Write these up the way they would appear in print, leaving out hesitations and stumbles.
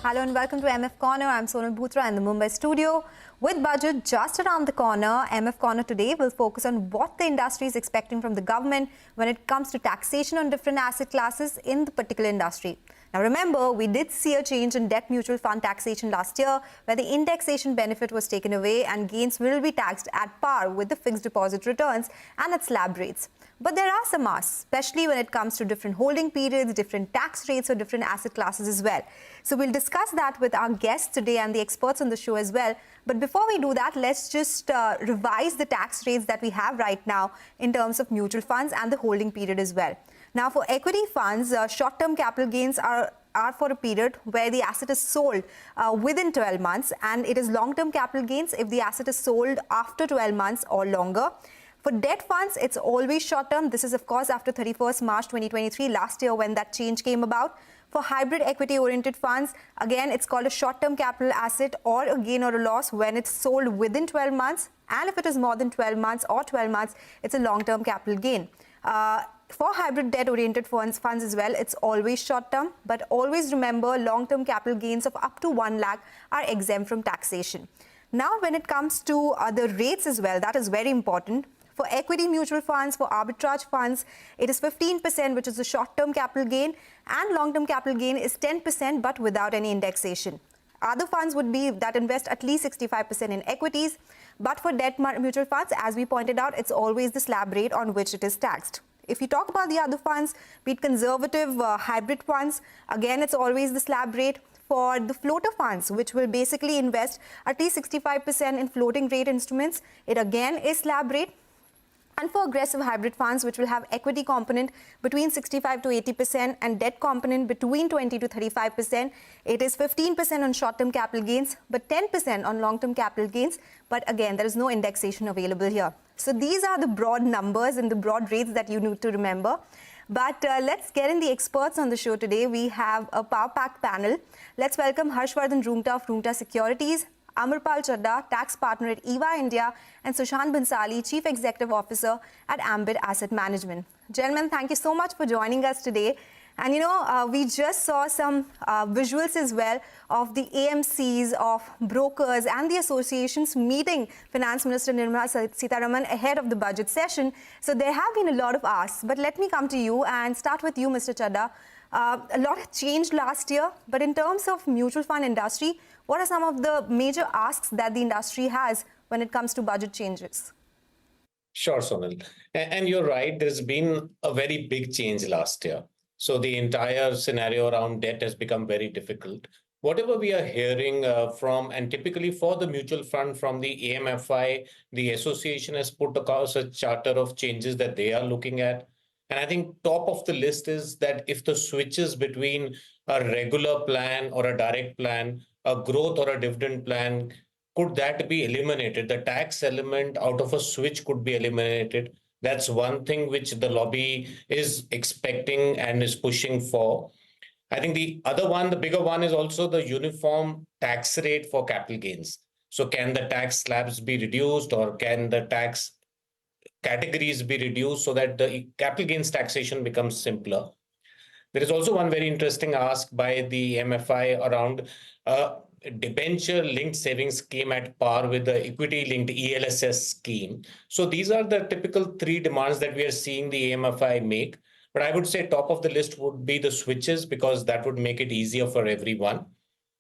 Hello and welcome to MF Corner. I'm Sonal Bhutra in the Mumbai studio. With budget just around the corner, MF Corner today will focus on what the industry is expecting from the government when it comes to taxation on different asset classes in the particular industry. Now remember, we did see a change in debt mutual fund taxation last year where the indexation benefit was taken away and gains will be taxed at par with the fixed deposit returns and at slab rates. But there are some asks, especially when it comes to different holding periods, different tax rates or different asset classes as well. So we'll discuss that with our guests today and the experts on the show as well. But before we do that, let's just revise the tax rates that we have right now in terms of mutual funds and the holding period as well. Now for equity funds, short-term capital gains are for a period where the asset is sold within 12 months, and it is long-term capital gains if the asset is sold after 12 months or longer. For debt funds, it's always short-term. This is, of course, after 31st March 2023, last year when that change came about. For hybrid equity-oriented funds, again, it's called a short-term capital asset or a gain or a loss when it's sold within 12 months. And if it is more than 12 months or 12 months, it's a long-term capital gain. For hybrid debt-oriented funds as well, it's always short-term. But always remember, long-term capital gains of up to 1 lakh are exempt from taxation. Now, when it comes to the rates as well, that is very important. For equity mutual funds, for arbitrage funds, it is 15%, which is the short-term capital gain, and long-term capital gain is 10%, but without any indexation. Other funds would be that invest at least 65% in equities, but for debt mutual funds, as we pointed out, it's always the slab rate on which it is taxed. If you talk about the other funds, be it conservative hybrid funds, again, it's always the slab rate. For the floater funds, which will basically invest at least 65% in floating rate instruments, it again is slab rate. And for aggressive hybrid funds, which will have equity component between 65 to 80% and debt component between 20 to 35%, it is 15% on short-term capital gains, but 10% on long-term capital gains. But again, there is no indexation available here. So these are the broad numbers and the broad rates that you need to remember. But let's get in the experts on the show today. We have a power-packed panel. Let's welcome Harshvardhan Roongta of Roongta Securities, Amarpal Chadda, tax partner at EY India, and Sushant Bhansali, Chief Executive Officer at Ambit Asset Management. Gentlemen, thank you so much for joining us today. And we just saw some visuals as well of the AMCs, of brokers and the associations meeting Finance Minister Nirmala Sitharaman ahead of the budget session. So there have been a lot of asks. But let me come to you and start with you, Mr. Chadda. A lot changed last year, but in terms of mutual fund industry, what are some of the major asks that the industry has when it comes to budget changes? Sure, Sonal. And you're right, there's been a very big change last year. So the entire scenario around debt has become very difficult. Whatever we are hearing from, and typically for the mutual fund from the AMFI, the association has put across a charter of changes that they are looking at. And I think top of the list is that if the switches between a regular plan or a direct plan, a growth or a dividend plan, could that be eliminated? The tax element out of a switch could be eliminated. That's one thing which the lobby is expecting and is pushing for. I think the other one, the bigger one, is also the uniform tax rate for capital gains. So can the tax slabs be reduced, or can the tax categories be reduced so that the capital gains taxation becomes simpler? There is also one very interesting ask by the MFI around debenture-linked savings scheme at par with the equity-linked ELSS scheme. So these are the typical three demands that we are seeing the AMFI make. But I would say top of the list would be the switches, because that would make it easier for everyone.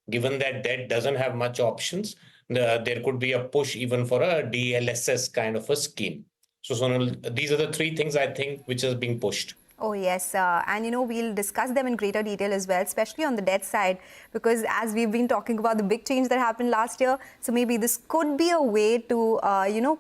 Given that debt doesn't have much options, there could be a push even for a DLSS kind of a scheme. So Sonal, these are the three things I think which is being pushed. Oh, yes. And, we'll discuss them in greater detail as well, especially on the debt side, because as we've been talking about the big change that happened last year, so maybe this could be a way to,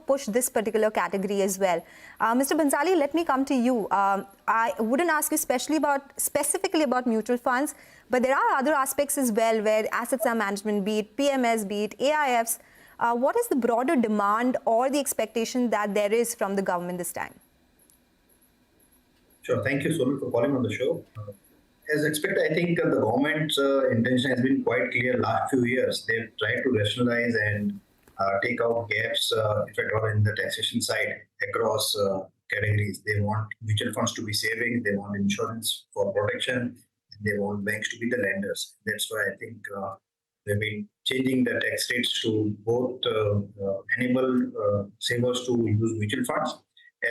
push this particular category as well. Mr. Bhansali, let me come to you. I wouldn't ask you specifically about mutual funds, but there are other aspects as well where assets under management, be it PMS, be it AIFs. What is the broader demand or the expectation that there is from the government this time? Sure. Thank you, Sonal, for calling on the show. As expected, I think the government's intention has been quite clear last few years. They've tried to rationalize and take out gaps, if at all, in the taxation side across categories. They want mutual funds to be savings. They want insurance for protection. They want banks to be the lenders. That's why I think they've been changing the tax rates to both enable savers to use mutual funds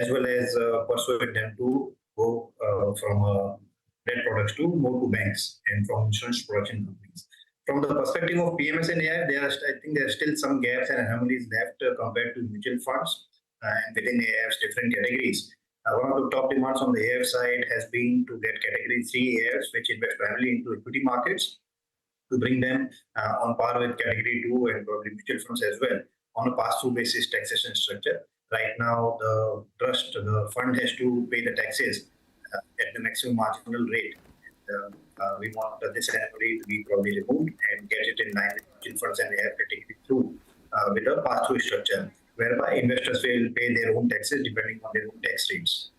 as well as persuade them to go from debt products to more to banks and from insurance production companies. From the perspective of PMS and AIF, I think there are still some gaps and anomalies left compared to mutual funds and within AIF's different categories. One of the top demands on the AIF side has been to get category 3 AIFs, which invest primarily into equity markets, to bring them on par with category 2 and probably mutual funds as well on a pass-through basis taxation structure. Right now, the fund has to pay the taxes at the maximum marginal rate. And, we want this anomaly to be probably removed and get it in line with mutual funds and AIF category 2 with a pass-through structure, whereby investors will pay their own taxes depending on their own tax rates.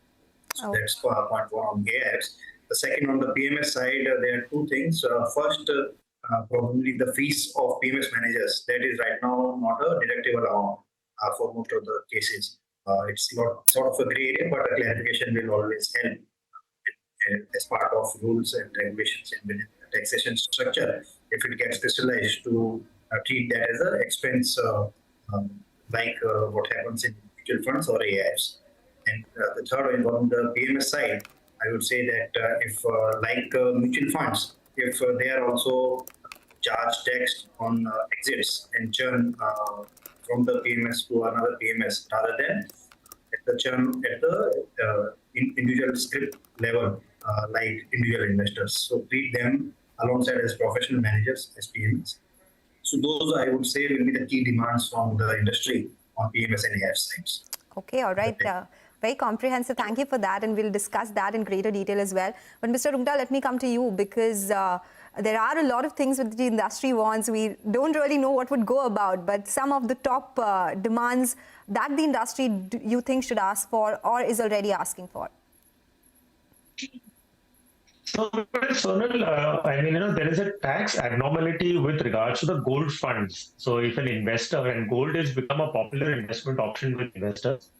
So that's point one on AIFs. The second, on the PMS side, there are two things. First, probably the fees of PMS managers. That is right now not a deductible amount for most of the cases. It's not sort of a gray area, but a clarification will always help as part of rules and regulations within the taxation structure. If it gets crystallized, to treat that as an expense like what happens in mutual funds or AIFs. And the third, on the PMS side, I would say that if like mutual funds, if they are also charged tax on exits and churn from the PMS to another PMS rather than at the churn at the individual script level, like individual investors. So treat them alongside as professional managers, as PMS. So those, I would say, will be the key demands from the industry on PMS and AIF sides. Okay, all right. Very comprehensive. Thank you for that. And we'll discuss that in greater detail as well. But Mr. Rungta, let me come to you, because there are a lot of things that the industry wants. We don't really know what would go about, but some of the top demands that the industry you think should ask for or is already asking for. So, Sonal, I mean, there is a tax abnormality with regards to the gold funds. So, if an investor, and gold has become a popular investment option with investors,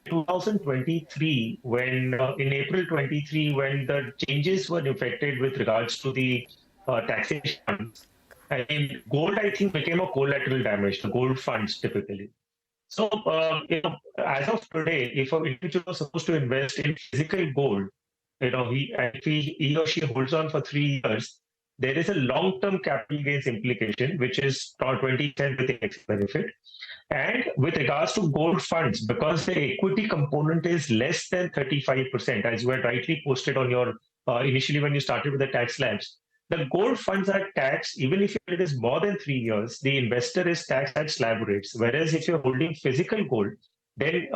2023, when in April 23, when the changes were effected with regards to the taxation funds, I mean, gold, I think, became a collateral damage, the gold funds typically. So, as of today, if an individual was supposed to invest in physical gold, if he or she holds on for 3 years, there is a long-term capital gains implication, which is 20% with the tax benefit. And with regards to gold funds, because the equity component is less than 35%, as you had rightly posted on your initially when you started with the tax slabs, the gold funds are taxed even if it is more than 3 years. The investor is taxed at slab rates, whereas if you're holding physical gold, then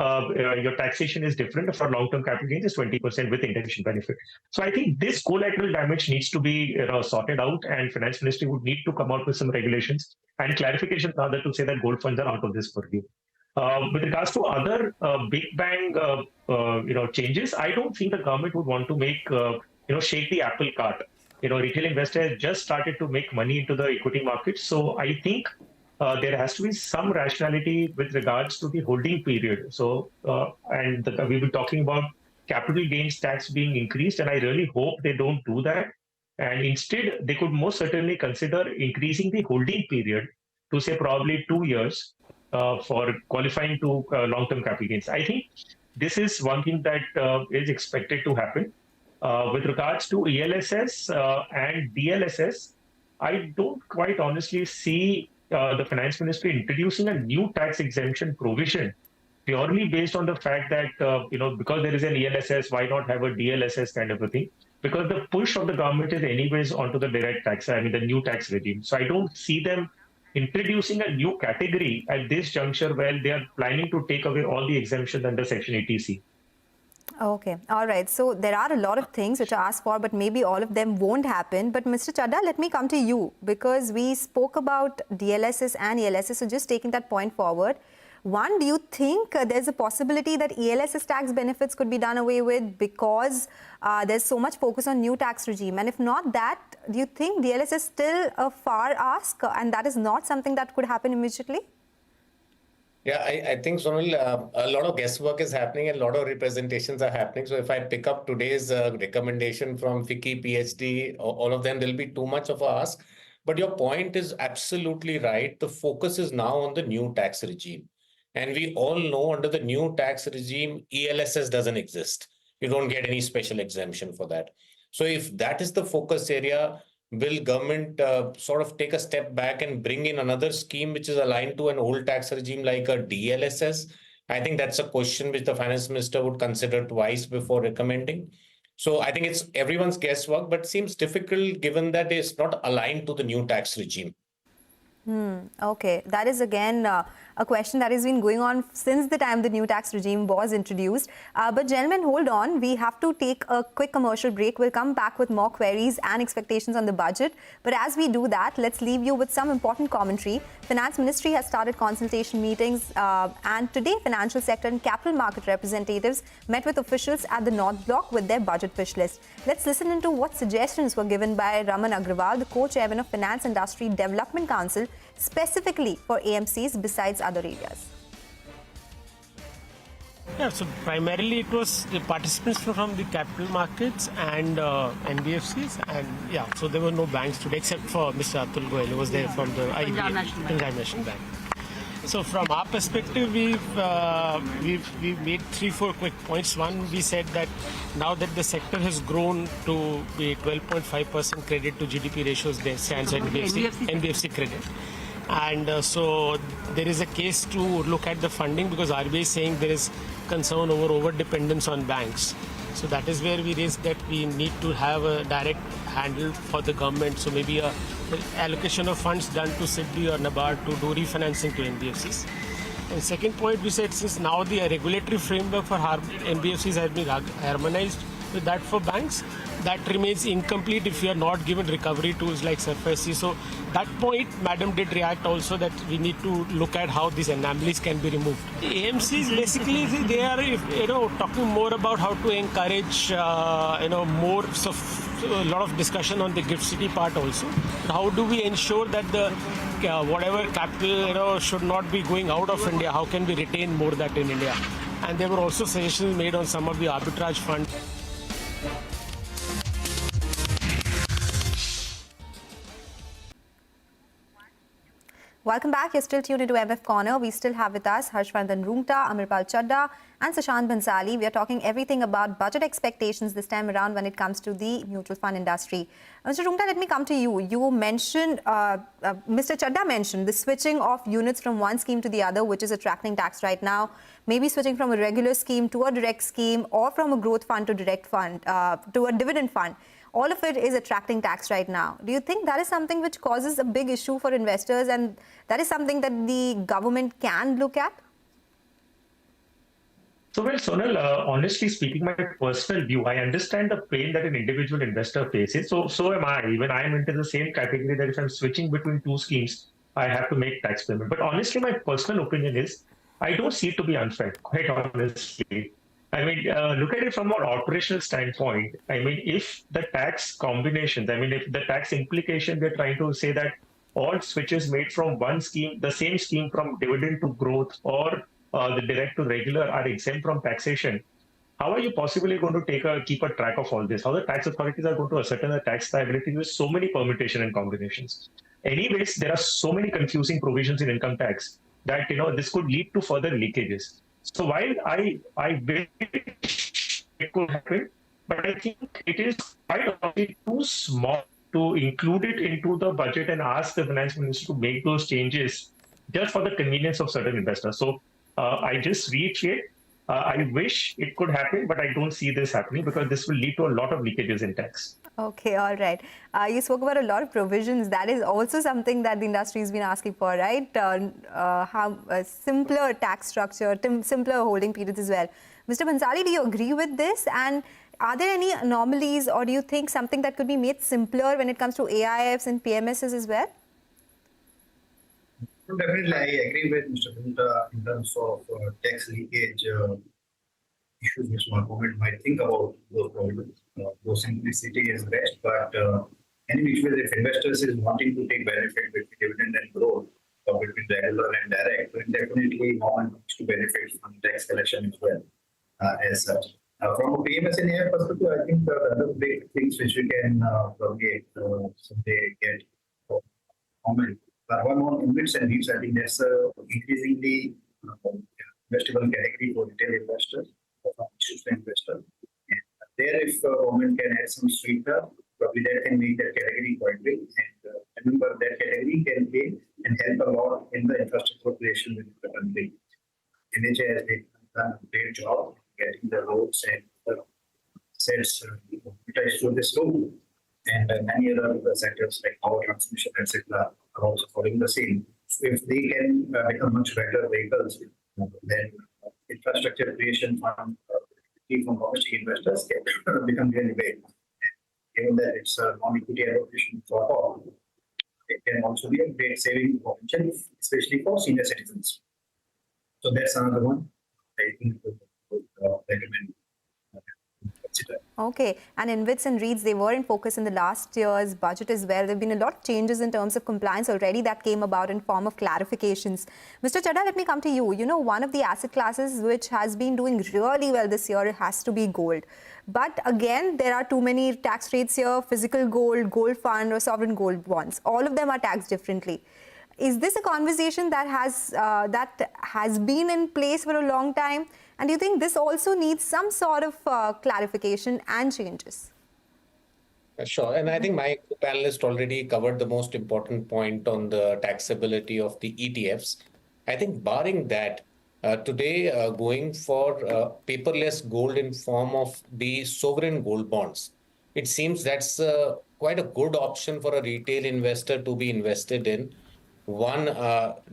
your taxation is different. For long-term capital gains is 20% with indexation benefit. So I think this collateral damage needs to be sorted out, and Finance Ministry would need to come out with some regulations and clarification rather to say that gold funds are out of this purview. With regards to other big bang changes, I don't think the government would want to make shake the apple cart. Retail investors have just started to make money into the equity market, so I think there has to be some rationality with regards to the holding period. So, we were talking about capital gains tax being increased, and I really hope they don't do that. And instead, they could most certainly consider increasing the holding period to say probably 2 years for qualifying to long-term capital gains. I think this is one thing that is expected to happen. With regards to ELSS and DLSS, I don't quite honestly see the Finance Ministry introducing a new tax exemption provision purely based on the fact that, because there is an ELSS, why not have a DLSS kind of a thing? Because the push of the government is anyways onto the direct tax, the new tax regime. So I don't see them introducing a new category at this juncture where they are planning to take away all the exemptions under Section 80C. Okay, all right. So there are a lot of things which are asked for, but maybe all of them won't happen. But Mr. Chadha, let me come to you, because we spoke about DLSS and ELSS. So just taking that point forward, one, do you think there's a possibility that ELSS tax benefits could be done away with because there's so much focus on new tax regime? And if not that, do you think DLSS is still a far ask and that is not something that could happen immediately? Yeah, I think, Sonal, a lot of guesswork is happening and a lot of representations are happening. So if I pick up today's recommendation from FICCI, PhD, all of them, there'll be too much of a ask. But your point is absolutely right. The focus is now on the new tax regime. And we all know under the new tax regime, ELSS doesn't exist. You don't get any special exemption for that. So if that is the focus area, will government sort of take a step back and bring in another scheme which is aligned to an old tax regime like a DLSS? I think that's a question which the finance minister would consider twice before recommending. So I think it's everyone's guesswork, but seems difficult given that it's not aligned to the new tax regime. Okay, that is again a question that has been going on since the time the new tax regime was introduced. But gentlemen, hold on. We have to take a quick commercial break. We'll come back with more queries and expectations on the budget. But as we do that, let's leave you with some important commentary. Finance Ministry has started consultation meetings and today financial sector and capital market representatives met with officials at the North Block with their budget wish list. Let's listen into what suggestions were given by Raman Agrawal, the co-chairman of Finance Industry Development Council, specifically for AMCs besides other areas. Yeah, so primarily it was the participants from the capital markets and NBFCs, and yeah, so there were no banks today except for Mr. Atul Goyal, who was there from the Punjab National Bank. So from our perspective, we've made 3-4 quick points. One, we said that now that the sector has grown to be 12.5% credit to GDP ratios, there stands at NBFC credit. And so there is a case to look at the funding because RBI is saying there is concern over dependence on banks. So that is where we raised that we need to have a direct handle for the government. So maybe a allocation of funds done to SIDBI or NABARD to do refinancing to NBFCs. And second point, we said since now the regulatory framework for NBFCs has been harmonized with that for banks, that remains incomplete if you are not given recovery tools like SURFACE. So that point, Madam did react also that we need to look at how these anomalies can be removed. AMCs basically they are talking more about how to encourage more. So a lot of discussion on the gift city part also. How do we ensure that the whatever capital should not be going out of India? How can we retain more that in India? And there were also suggestions made on some of the arbitrage funds. Welcome back. You're still tuned into MF Corner. We still have with us Harshvardhan Rungta, Amirpal Chadda and Sushant Bhansali. We are talking everything about budget expectations this time around when it comes to the mutual fund industry. Mr. Rungta, let me come to you. You mentioned, Mr. Chadda mentioned the switching of units from one scheme to the other, which is attracting tax right now. Maybe switching from a regular scheme to a direct scheme or from a growth fund to direct fund, to a dividend fund. All of it is attracting tax right now. Do you think that is something which causes a big issue for investors and that is something that the government can look at? So, well, Sonal, honestly speaking, my personal view, I understand the pain that an individual investor faces. So am I. Even I am into the same category that if I'm switching between two schemes, I have to make tax payment. But honestly, my personal opinion is I don't see it to be unfair, quite honestly. I mean, look at it from an operational standpoint. I mean, if the tax combinations, I mean, if the tax implication, they're trying to say that all switches made from one scheme, the same scheme from dividend to growth or the direct to regular are exempt from taxation. How are you possibly going to keep a track of all this? How the tax authorities are going to ascertain the tax liability with so many permutation and combinations? Anyways, there are so many confusing provisions in income tax that, this could lead to further leakages. So while I wish it could happen, but I think it is quite too small to include it into the budget and ask the finance minister to make those changes just for the convenience of certain investors. So I just reiterate, I wish it could happen, but I don't see this happening because this will lead to a lot of leakages in tax. Okay, all right. You spoke about a lot of provisions. That is also something that the industry has been asking for, right? Have a simpler tax structure, simpler holding periods as well. Mr. Bhansali, do you agree with this? And are there any anomalies or do you think something that could be made simpler when it comes to AIFs and PMSs as well? Definitely, I agree with Mr. Rungta in terms of tax leakage issues which my government might think about those problems. Those simplicity is best, but any which way, if investors is wanting to take benefit with dividend and growth, between regular and direct, but definitely government needs to benefit from tax collection as well, as such. From a PMS and AIF perspective, I think the other big things which we can probably someday get comment. One on Ambit and REITs, I think that's increasingly investable category for retail investors, for institutional investors. There, if government can add some sweetener, probably that can make that category quite big. And remember, that category can play and help a lot in the infrastructure creation within the country. NHA has done a great job getting the roads and the sets utilized through this road. And many other sectors like power transmission, etc., are also following the same. So if they can become much better vehicles, then infrastructure creation from domestic investors can become really big. Given that it's a non-equity allocation for all, it can also be a great saving potential, especially for senior citizens. So that's another one I think would recommend. Okay, and InvITs and REITs, they were in focus in the last year's budget as well. There have been a lot of changes in terms of compliance already that came about in form of clarifications. Mr. Chadha, let me come to you. You know, one of the asset classes which has been doing really well this year has to be gold. But again, there are too many tax rates here: physical gold, gold fund, or sovereign gold bonds. All of them are taxed differently. Is this a conversation that has been in place for a long time? And do you think this also needs some sort of clarification and changes? Sure. And I think my panelist already covered the most important point on the taxability of the ETFs. I think barring that, today going for paperless gold in form of the sovereign gold bonds, it seems that's quite a good option for a retail investor to be invested in. One,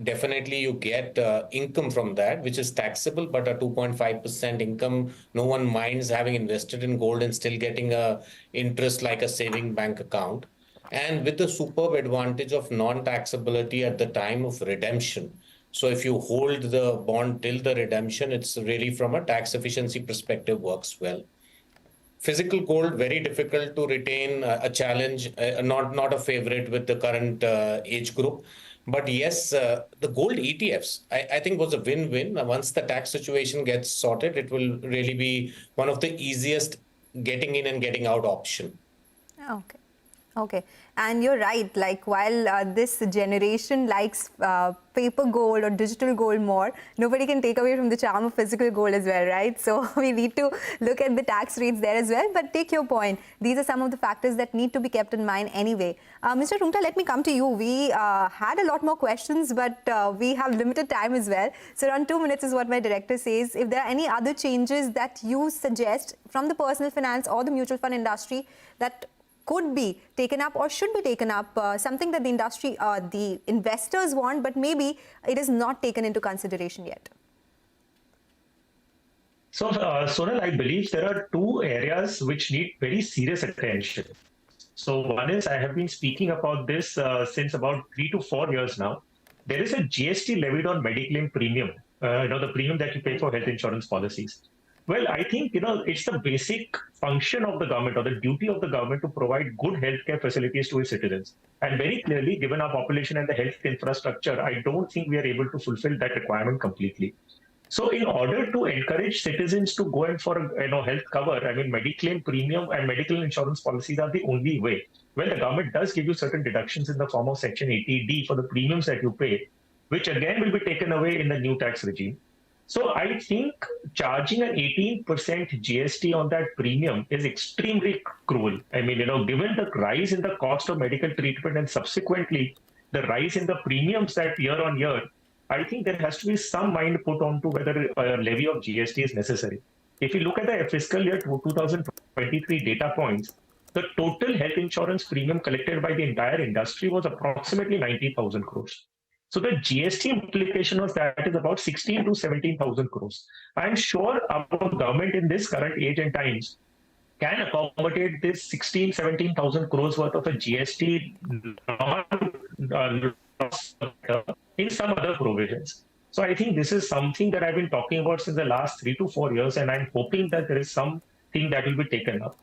definitely you get income from that, which is taxable, but a 2.5% income. No one minds having invested in gold and still getting a interest like a saving bank account. And with the superb advantage of non-taxability at the time of redemption. So if you hold the bond till the redemption, it's really from a tax efficiency perspective works well. Physical gold, very difficult to retain, a challenge, not a favorite with the current age group. But yes, the gold ETFs, I think was a win-win. Once the tax situation gets sorted, it will really be one of the easiest getting in and getting out option. Okay. Okay. And you're right, like while this generation likes paper gold or digital gold more, nobody can take away from the charm of physical gold as well, right? So we need to look at the tax rates there as well. But take your point. These are some of the factors that need to be kept in mind anyway. Mr. Rungta, let me come to you. We had a lot more questions, but we have limited time as well. So around 2 minutes is what my director says. If there are any other changes that you suggest from the personal finance or the mutual fund industry that could be taken up or should be taken up, something that the industry, the investors want, but maybe it is not taken into consideration yet? So, Sonal, I believe there are two areas which need very serious attention. So one is, I have been speaking about this since about 3 to 4 years now. There is a GST levied on Mediclaim premium, the premium that you pay for health insurance policies. Well, I think, it's the basic function of the government or the duty of the government to provide good healthcare facilities to its citizens. And very clearly, given our population and the health infrastructure, I don't think we are able to fulfill that requirement completely. So in order to encourage citizens to go in for health cover, I mean, Mediclaim premium and medical insurance policies are the only way. Well, the government does give you certain deductions in the form of Section 80D for the premiums that you pay, which again will be taken away in the new tax regime. So I think charging an 18% GST on that premium is extremely cruel. I mean, given the rise in the cost of medical treatment and subsequently the rise in the premiums that year on year, I think there has to be some mind put on to whether a levy of GST is necessary. If you look at the fiscal year 2023 data points, the total health insurance premium collected by the entire industry was approximately 90,000 crores. So the GST implication of that is about 16 to 17,000 crores. I'm sure our government in this current age and times can accommodate this 16, 17,000 crores worth of a GST in some other provisions. So I think this is something that I've been talking about since the last 3 to 4 years, and I'm hoping that there is something that will be taken up.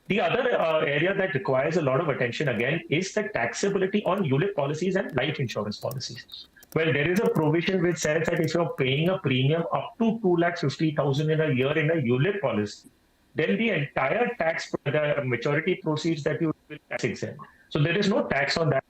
The other area that requires a lot of attention again is the taxability on ULIP policies and life insurance policies. Well, there is a provision which says that if you're paying a premium up to 2,50,000 in a year in a ULIP policy, then the entire tax, the maturity proceeds that you will tax exempt. So there is no tax on that.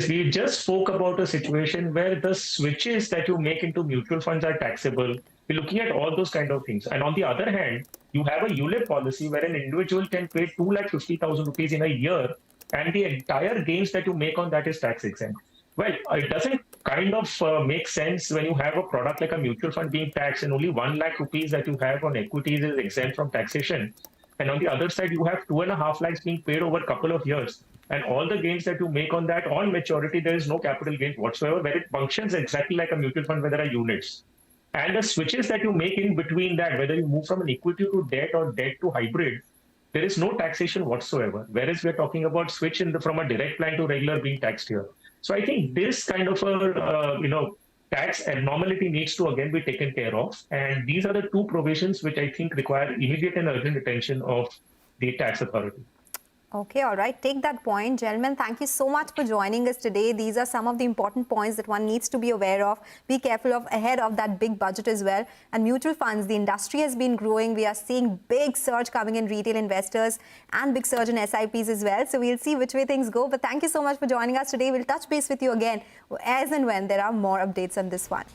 We just spoke about a situation where the switches that you make into mutual funds are taxable. We're looking at all those kind of things. And on the other hand, you have a ULIP policy where an individual can pay 2,50,000 rupees in a year, and the entire gains that you make on that is tax exempt. Well, it doesn't kind of make sense when you have a product like a mutual fund being taxed and only 1 lakh rupees that you have on equities is exempt from taxation. And on the other side, you have 2.5 lakhs being paid over a couple of years. And all the gains that you make on that, on maturity, there is no capital gain whatsoever, where it functions exactly like a mutual fund where there are units. And the switches that you make in between that, whether you move from an equity to debt or debt to hybrid, there is no taxation whatsoever. Whereas we're talking about switch from a direct plan to regular being taxed here. So I think this kind of a tax abnormality needs to again be taken care of. And these are the two provisions which I think require immediate and urgent attention of the tax authority. Okay, all right. Take that point. Gentlemen, thank you so much for joining us today. These are some of the important points that one needs to be aware of. Be careful of ahead of that big budget as well. And mutual funds, the industry has been growing. We are seeing big surge coming in retail investors and big surge in SIPs as well. So we'll see which way things go. But thank you so much for joining us today. We'll touch base with you again as and when there are more updates on this one.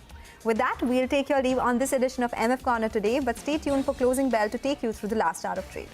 With that, we'll take your leave on this edition of MF Corner today. But stay tuned for Closing Bell to take you through the last hour of trade.